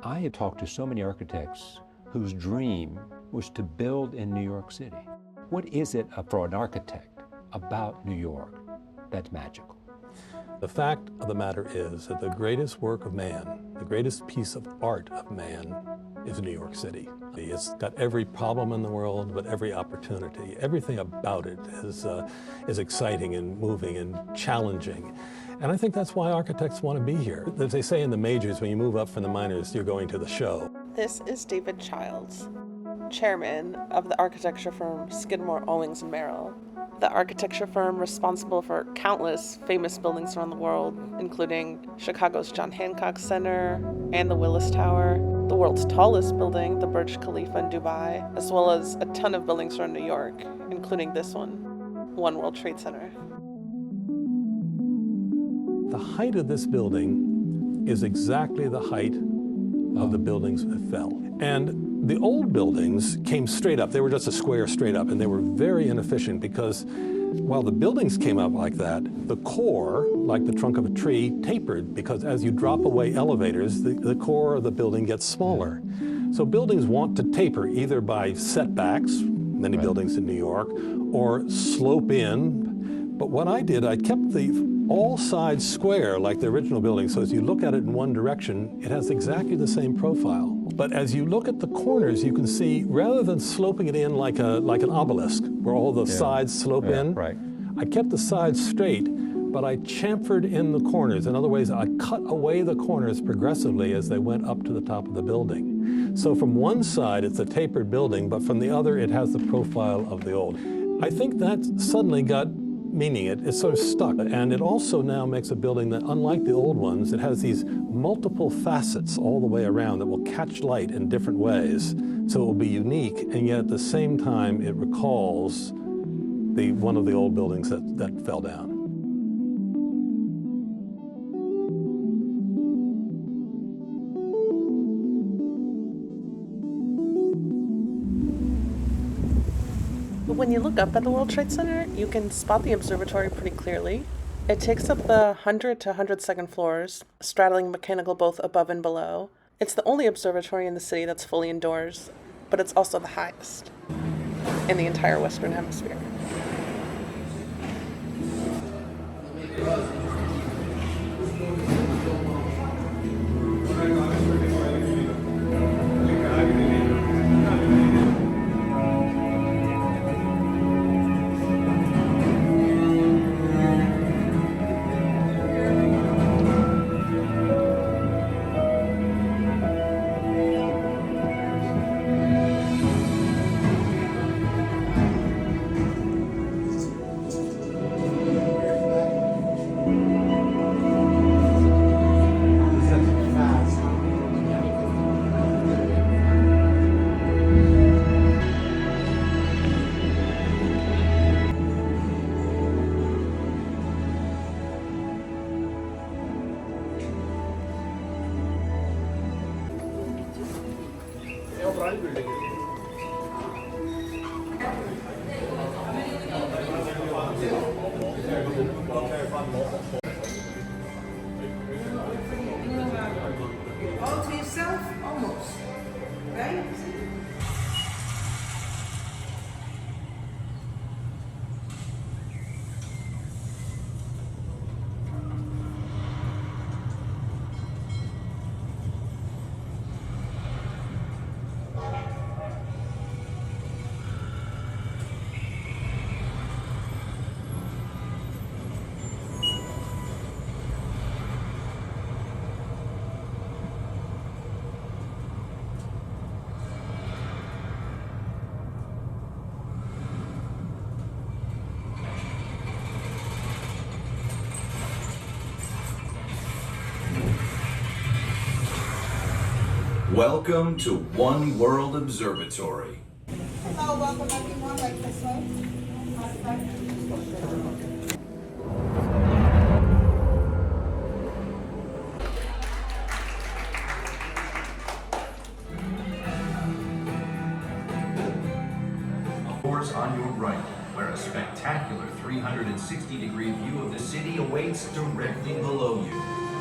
I had talked to so many architects whose dream was to build in New York City. What is it for an architect about New York that's magical? The fact of the matter is that the greatest work of man, the greatest piece of art of man, is New York City. It's got every problem in the world, but every opportunity. Everything about it is exciting and moving and challenging. And I think that's why architects want to be here. As they say in the majors, when you move up from the minors, you're going to the show. This is David Childs, chairman of the architecture firm Skidmore, Owings & Merrill. The architecture firm responsible for countless famous buildings around the world, including Chicago's John Hancock Center and the Willis Tower, the world's tallest building, the Burj Khalifa in Dubai, as well as a ton of buildings around New York, including this One World Trade Center. The height of this building is exactly the height of the buildings that fell. And the old buildings came straight up. They were just a square straight up, and they were very inefficient because while the buildings came up like that, the core, like the trunk of a tree, tapered because as you drop away elevators, the core of the building gets smaller. So buildings want to taper either by setbacks, many buildings in New York, or slope in. But what I did, I kept all sides square like the original building, so as you look at it in one direction, it has exactly the same profile. But as you look at the corners, you can see, rather than sloping it in like an obelisk, where all the sides slope in, I kept the sides straight, but I chamfered in the corners. In other words, I cut away the corners progressively as they went up to the top of the building. So from one side, it's a tapered building, but from the other, it has the profile of the old. I think that suddenly got meaning. It sort of stuck. And it also now makes a building that, unlike the old ones, it has these multiple facets all the way around that will catch light in different ways. So it will be unique, and yet at the same time, it recalls one of the old buildings that fell down. When you look up at the World Trade Center, you can spot the observatory pretty clearly. It takes up the 100 to 102nd floors, straddling mechanical both above and below. It's the only observatory in the city that's fully indoors, but it's also the highest in the entire Western Hemisphere. All to yourself, almost, right? Welcome to One World Observatory. Hello, welcome everyone, like this way. Doors on your right, where a spectacular 360-degree view of the city awaits directly below you.